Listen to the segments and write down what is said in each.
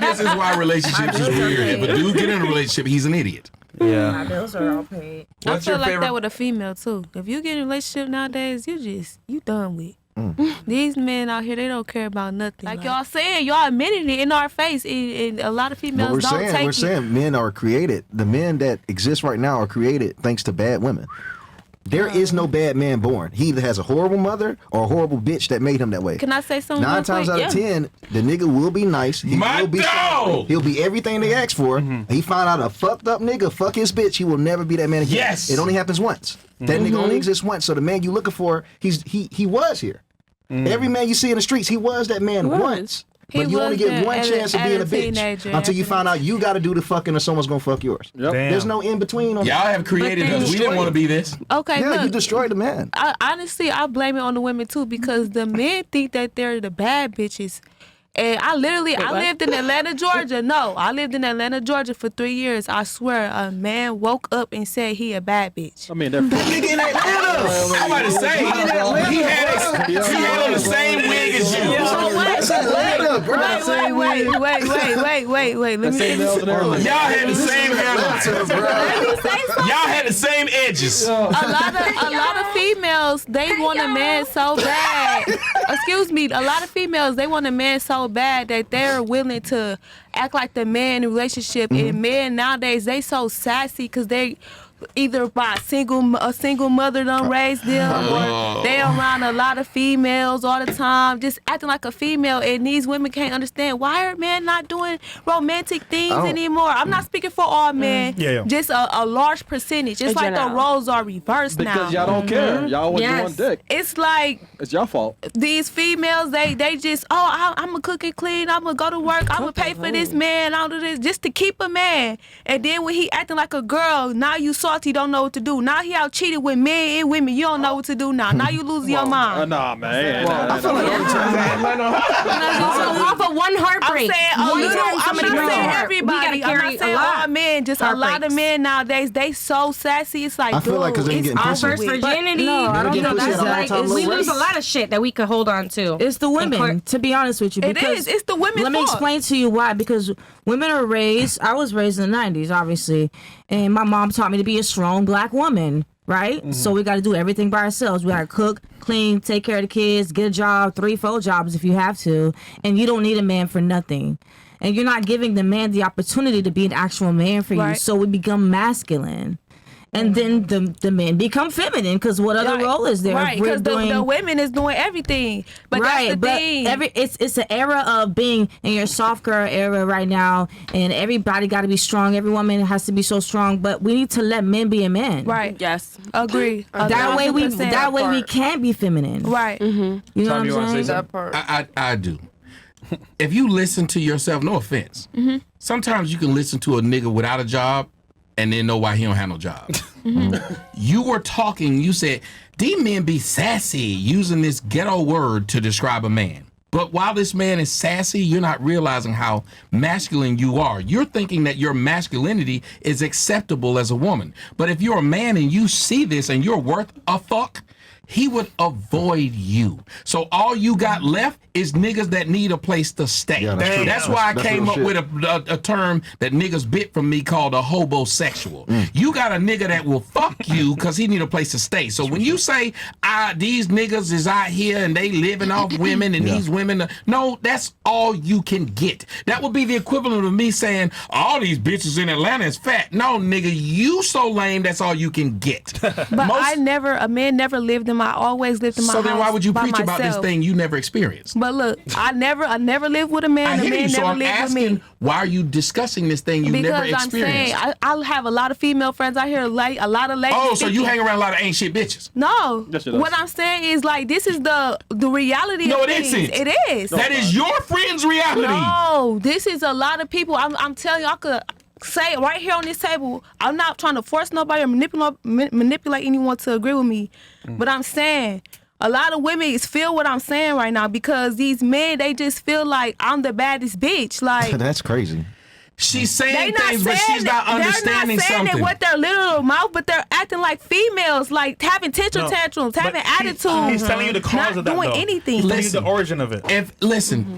This is why relationships is weird. If a dude get in a relationship, he's an idiot. Yeah. My bills are all paid. I feel like that with a female too. If you get in a relationship nowadays, you done with. These men out here, they don't care about nothing. Like y'all saying, y'all admitting it in our face, and a lot of females don't take it. We're saying men are created. The men that exist right now are created thanks to bad women. There is no bad man born. He either has a horrible mother or a horrible bitch that made him that way. Can I say something? 9 times out of 10, the nigga will be nice. My dog! He'll be everything they ask for. He find out a fucked up nigga fuck his bitch. He will never be that man again. Yes! It only happens once. That nigga only exists once. So the man you looking for, he was here. Every man you see in the streets, he was that man once. But you only get one chance of being a bitch until you find out you got to do the fucking or someone's going to fuck yours. Yep. There's no in between. On Y'all have created us. We didn't want to be this. Okay, yeah, look, you destroyed the man. honestly, I blame it on the women too because the men think that they're the bad bitches. And I lived in Atlanta, Georgia. No, I lived in Atlanta, Georgia for 3 years. I swear, a man woke up and said he a bad bitch. I mean, they're Nigga in Atlanta. I'm about to say, he had on the same wig as you. Wait. Let me say something. Y'all had the same hairline. Y'all had the same edges. A lot of females, they want a man so bad. Excuse me. A lot of females, they want a man so bad that they're willing to act like the man in a relationship. And men nowadays, they so sassy because they either by a single mother done raised them or they around a lot of females all the time just acting like a female, and these women can't understand why are men not doing romantic things anymore. I'm not speaking for all men, just a large percentage. It's like the roles are reversed now because y'all don't care. Y'all want your one dick. It's like it's your fault. These females, they just I'm gonna cook and clean, I'm gonna go to work, I'm gonna pay for this man, I'll do this just to keep a man, and then when he acting like a girl, now you salty, don't know what to do. Now he out cheated with men and women, you don't know what to do now. Now you lose your mind. Nah, man. I feel like Off of one heartbreak. I'm saying everybody. I'm not saying all men, just a lot of men nowadays, they so sassy. It's like, I feel like 'cause they getting our pussy. first virginity. No, I don't know. That's like we lose a lot of shit that we could hold on to. It's the women, to be honest with you. It is. It's the women's Let me fault. explain to you why. Because women are raised, I was raised in the 90s, obviously. And my mom taught me to be a strong black woman, right? So we got to do everything by ourselves. We got to cook, clean, take care of the kids, get a job, 3-4 jobs if you have to. And you don't need a man for nothing. And you're not giving the man the opportunity to be an actual man for you. So we become masculine. And then the men become feminine because what other role is there? Right, because the women is doing everything. But that's the thing. It's an era of being in your soft girl era right now, and everybody got to be strong. Every woman has to be so strong. But we need to let men be a man. Right. Yes. Agree. That way we can be feminine. Right. You know what I'm saying? That part. I do. If you listen to yourself, no offense, sometimes you can listen to a nigga without a job and then know why he don't have no job. You were talking, you said, these men be sassy, using this ghetto word to describe a man. But while this man is sassy, you're not realizing how masculine you are. You're thinking that your masculinity is acceptable as a woman. But if you're a man and you see this and you're worth a fuck, he would avoid you. So all you got left is niggas that need a place to stay. Yeah, that's true. That's why I That's came real up shit. with a term that niggas bit from me called a hobosexual. You got a nigga that will fuck you because he need a place to stay. So when you say, these niggas is out here and they living off women and these women, no, that's all you can get. That would be the equivalent of me saying, all these bitches in Atlanta is fat. No, nigga, you so lame, that's all you can get. But a man never lived in I always lived in my house. So then why would you by preach about this myself. thing you never experienced? But look, I never lived with a man. I The hear man you, so never I'm lived with me. asking, why are you discussing this thing you never Because experienced? I'm saying, I have a lot of female friends. I hear a lot of ladies. Oh, so you speaking. hang around a lot of ain't shit bitches. No. Yes, it is. What I'm saying is, like, this is the reality No, of it things. isn't. It is. That is your friend's reality. No, this is a lot of people. I'm telling you, I could say it right here on this table. I'm not trying to force nobody or manipulate anyone to agree with me. But I'm saying a lot of women feel what I'm saying right now because these men, they just feel like I'm the baddest bitch. Like That's crazy. She's saying They not things, but she's not understanding they're not saying something. it with their literal mouth, but they're acting like females, like having tantrums, having attitude. He's telling you the cause of that, not doing though. anything. He's telling you Listen. the origin of it.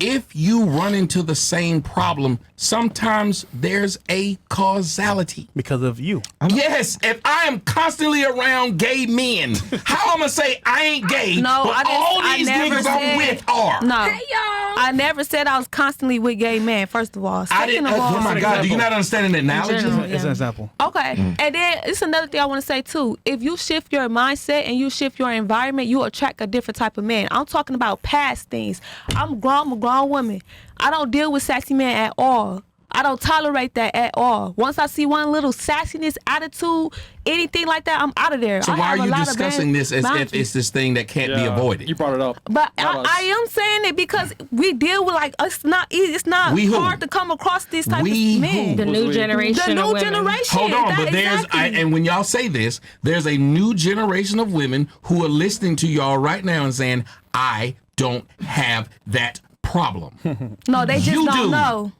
If you run into the same problem, sometimes there's a causality. Because of you. Yes, if I am constantly around gay men, how I'm gonna say I ain't gay, No, but all these never niggas said, I'm with are? No, Hey, y'all. I never said I was constantly with gay men. First of all, I didn't. second of all, Oh my God, do you not understand an analogy? general. It's an example. okay, and then it's another thing I want to say too. If you shift your mindset and you shift your environment, you attract a different type of man. I'm talking about past things. I'm a grown woman. I don't deal with sassy men at all. I don't tolerate that at all. Once I see one little sassiness, attitude, anything like that, I'm out of there. So I why have are a you lot of discussing this as if boundaries. it's this thing that can't be avoided? You brought it up. But Not us. I am saying it because we deal with like it's not easy. It's not We who? hard to come across this type We of men. who? The new generation. The new of women. generation. Hold on, that, but there's exactly. and when y'all say this, there's a new generation of women who are listening to y'all right now and saying, "I don't have that problem." no, they just you don't do. know.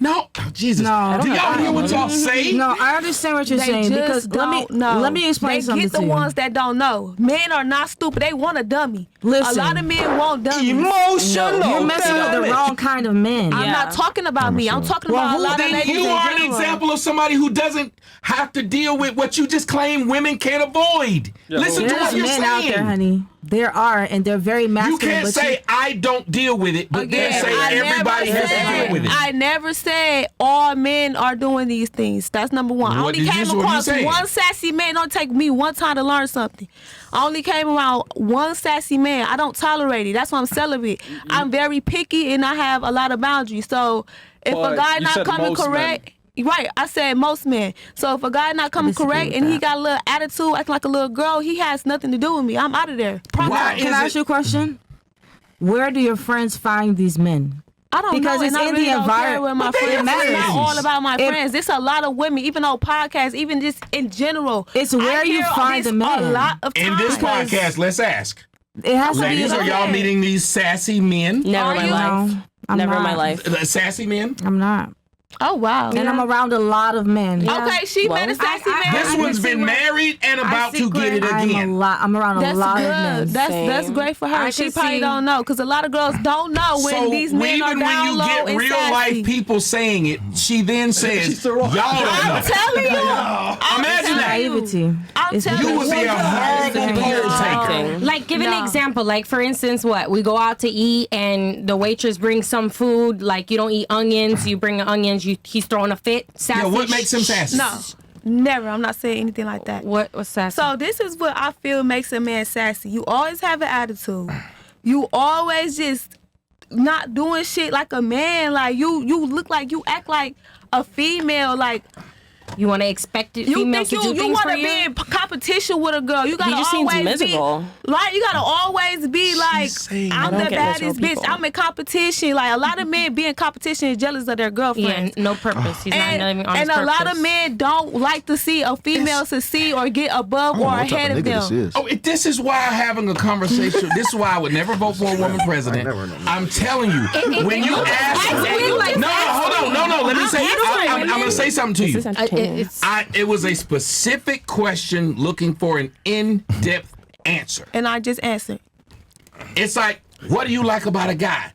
No, Jesus. No. Do y'all hear what y'all say? No, I understand what you're They saying just because don't let me explain they something get the to you. ones that don't know. Men are not stupid. They want a dummy. Listen. A lot of men want dummies. Emotional. You're messing with the wrong kind of men. I'm not talking about me. I'm talking Well, about a who lot of Then ladies you in are an general. example of somebody who doesn't have to deal with what you just claim women can't avoid. Listen to There's what you're men out there, saying. honey. There are, and they're very masculine. You can't but say I don't deal with it, but then Again, say I everybody never has to said- deal with it. I never said all men are doing these things. That's number one. I What only did you- came what you across saying? one sassy man. Don't take me one time to learn something. I only came around one sassy man. I don't tolerate it. That's why I'm celibate. I'm very picky and I have a lot of boundaries. So if But a guy you not said coming most men. correct. Right, I said most men. So if a guy not coming disagree correct with and he that. got a little attitude, acting like a little girl, he has nothing to do with me. I'm out of there. Why Can is I it- ask you a question? Where do your friends find these men? I don't Because know, it's and I in really the don't care environment. where my But they friends. your It's not friends. all about my If- friends. It's a lot of women, even on podcasts, even just in general. It's where I you hear find this the man. A lot of times. In this podcast, let's ask. It has to be. Ladies, are y'all meeting these sassy men? Never Are in my you? life. No, I'm Never in not. my life. Sassy men? I'm not. Oh wow. And I'm around a lot of men. Okay, she Well, met a sassy man. This I one's can see been where- married and about to get it I'm again. I'm around a That's lot good. of men. That's great for her. I She can probably see- don't know because a lot of girls don't know when So these men are even down when you low get and real sassy. life people saying it, she then says, still y'all wrong. don't know. I'm telling you. I'm Imagine telling that. you. Naivety. I'm It's telling You you. would be a horrible poll taker. Like, give an No. example. Like, for instance, what? We go out to eat and the waitress brings some food. Like, you don't eat onions. You bring onions. He's throwing a fit. Sassy. Yeah, what makes him sassy? No, never. I'm not saying anything like that. What's sassy? So this is what I feel makes a man sassy. You always have an attitude. You always just not doing shit like a man. Like you look like you act like a female. Like you want to expect it, you females think to do you things want for to you? be in competition with a girl. You gotta just seems always miserable. be right. You gotta always be like, saying- I'm I don't the get baddest miserable bitch. people. I'm in competition. Like a lot of men be in competition and jealous of their Yeah, girlfriends. no purpose. He's not living on his And a lot of purpose. men don't like to see a female succeed or get above or what type ahead of of nigga this them. is. Oh, this is why having a conversation. This is why I would never vote for a woman president. I'm telling you, when you ask, no, hold on, no, let me say, I'm going to say something to you. It was a specific question looking for an in-depth answer. And I just answered. It's like, what do you like about a guy?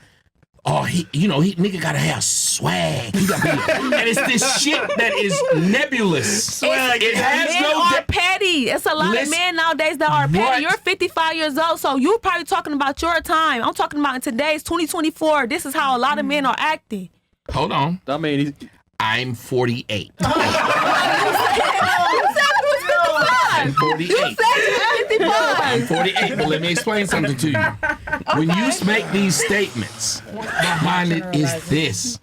Oh, he nigga gotta have swag. He gotta be, and it's this shit that is nebulous. Swag. It has Men no are depth. petty. It's a lot Listen, of men nowadays that are petty. what? You're 55 years old, so you're probably talking about your time. I'm talking about in today's 2024. This is how a lot of men are acting. Hold on. I mean, I'm 48. You said you was 55. I'm 48. You said you was 55. I'm 48, but let me explain something to you. When you make these statements, behind it is this.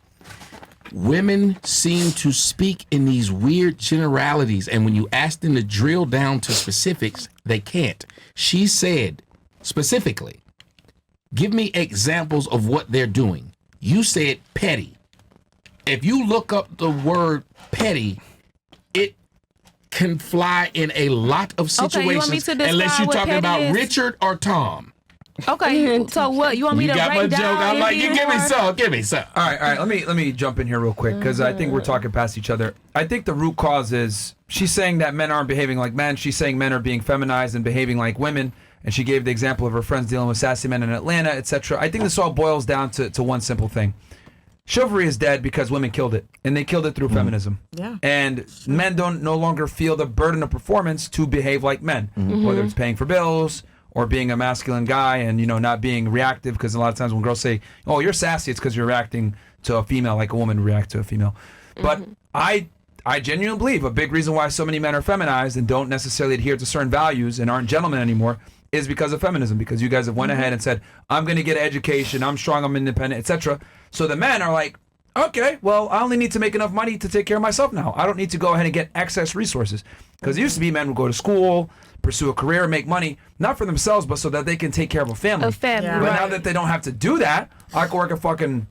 Women seem to speak in these weird generalities, and when you ask them to drill down to specifics, they can't. She said, specifically, give me examples of what they're doing. You said petty. If you look up the word petty, it can fly in a lot of Okay, you want me situations to describe unless you're what talking petty about is? Richard or Tom. Okay, so what? You want me You to got my break joke. down? I like you. Give me some. Give me some. All right. Let me jump in here real quick because I think we're talking past each other. I think the root cause is she's saying that men aren't behaving like men. She's saying men are being feminized and behaving like women. And she gave the example of her friends dealing with sassy men in Atlanta, etc. I think this all boils down to one simple thing. Chivalry is dead because women killed it, and they killed it through feminism. Yeah. And men don't no longer feel the burden of performance to behave like men, whether it's paying for bills or being a masculine guy and not being reactive. Because a lot of times when girls say, "Oh, you're sassy," it's because you're reacting to a female like a woman react to a female. But I genuinely believe a big reason why so many men are feminized and don't necessarily adhere to certain values and aren't gentlemen anymore is because of feminism, because you guys have went ahead and said, I'm going to get an education, I'm strong, I'm independent, etc. So the men are like, okay, well, I only need to make enough money to take care of myself now. I don't need to go ahead and get excess resources. Because it used to be men would go to school, pursue a career, make money, not for themselves, but so that they can take care of a family. Yeah. But now that they don't have to do that, I can work at fucking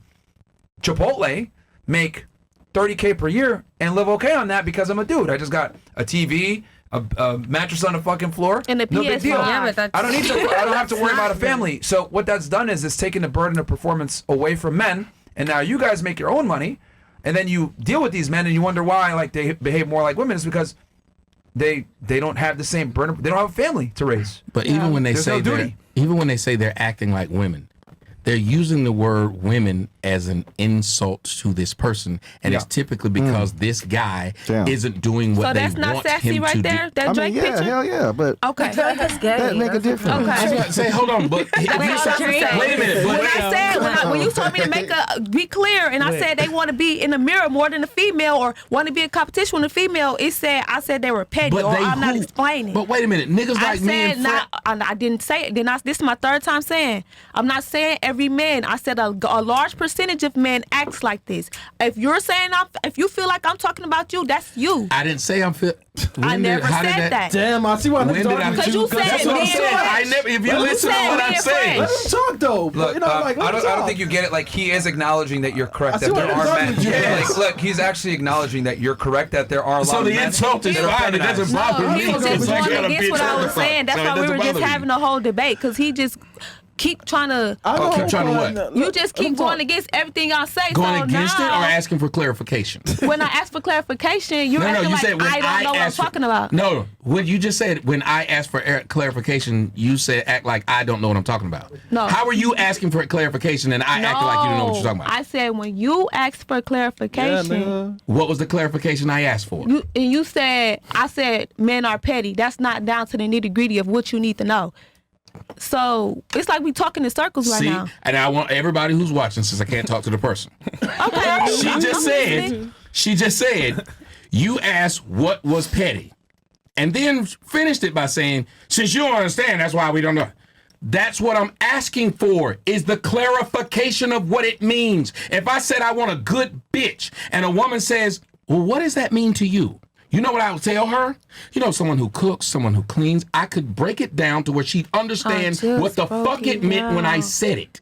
Chipotle, make $30K per year, and live okay on that because I'm a dude. I just got a TV, a mattress on the fucking floor, And a no big PS5. deal. Yeah, but that's- I don't have to worry about a family. So what that's done is it's taken the burden of performance away from men, and now you guys make your own money, and then you deal with these men, and you wonder why they behave more like women. Is because they don't have the same burden. They don't have a family to raise. But even when they There's say no duty. they're acting like women, they're using the word women as an insult to this person, and it's typically because this guy isn't doing what So they that's not want sassy him right to there? do. That I Drake mean, yeah, picture? hell yeah, but Okay. That's gay. that make a That's difference. I was about to say, hold on, but Wait, wait a minute. When But I said, when you told me to be clear, and I said they want to be in the mirror more than a female or want to be in competition with a female, I said they were petty, or I'm not explaining. But wait a minute, niggas I like me said and I didn't say it. This is my third time saying. I'm not saying every man. I said a large percentage of men acts like this. If you're saying if you feel like I'm talking about you, that's you. I didn't say I'm fit. I never said that. Damn, I see why When niggas did I- arguing with Because you said That's what I'm men saying. I fresh. never. If you Let me listen to say what men I'm fresh. saying, Let him talk though. Look, You know, like, let I him don't talk. think you get it. Like, he is acknowledging that you're correct, see that why there niggas are arguing men. with you. Yeah, like, look, he's actually acknowledging that you're correct, that there are a lot so of the men insult is that are fine. It doesn't feminized. bother No, me. he was because just I going got a against bitch what I on the was phone. saying. That's So it why we doesn't were just bother me. having a whole debate, because he just keep trying to. keep trying to what? You just keep going against everything I say. Going so against it or now, asking for clarification? when I ask for clarification, you're acting like I don't know what I'm talking about. No, what you just said, when I asked for clarification, you said act like I don't know what I'm talking about. No. How are you asking for clarification and I acting like you don't know what you're talking about? I said when you asked for clarification, What was the clarification I asked for? you said, I said men are petty. That's not down to the nitty gritty of what you need to know. So it's like we talking in circles right See, now. and I want everybody who's watching, since I can't talk to the person. Okay. She just said, you asked what was petty, and then finished it by saying, since you don't understand, that's why we don't know. That's what I'm asking for, is the clarification of what it means. If I said I want a good bitch, and a woman says, well, what does that mean to you? You know what I would tell her? You know, someone who cooks, someone who cleans. I could break it down to where she'd understand what the fuck it meant when I said it.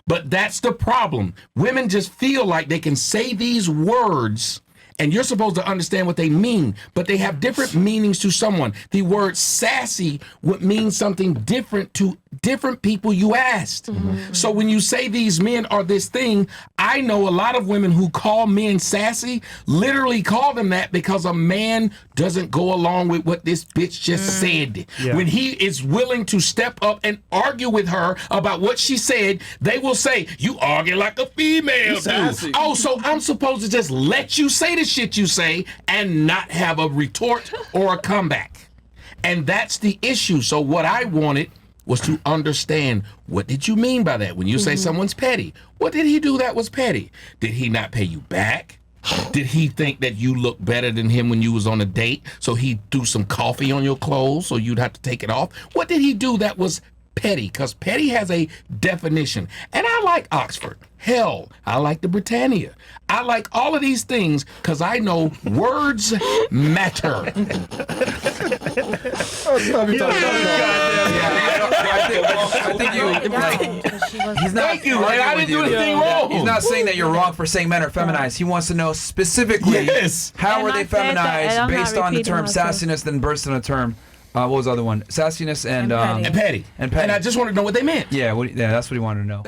But that's the problem. Women just feel like they can say these words and you're supposed to understand what they mean, but they have different meanings to someone. The word sassy would mean something different to different people you asked. So when you say these men are this thing, I know a lot of women who call men sassy literally call them that because a man doesn't go along with what this bitch just said. When he is willing to step up and argue with her about what she said, they will say, you argue like a female do. Oh, so I'm supposed to just let you say the shit you say and not have a retort or a comeback. And that's the issue. So what I wanted was to understand, what did you mean by that? When you say someone's petty, what did he do that was petty? Did he not pay you back? Did he think that you looked better than him when you was on a date, so he threw some coffee on your clothes so you'd have to take it off? What did he do that was petty? Because petty has a definition. And I like Oxford. Hell, I like the Britannia. I like all of these things because I know words matter. He's not. Thank you, man. I didn't do anything wrong. He's not saying that you're wrong for saying men are feminized. He wants to know specifically how And are I they said that, and feminized I'm not based on the repeating term myself. sassiness, then burst on the term What was the other one? Sassiness and petty. And petty. And petty. And I just wanted to know what they meant. Yeah, that's what he wanted to know.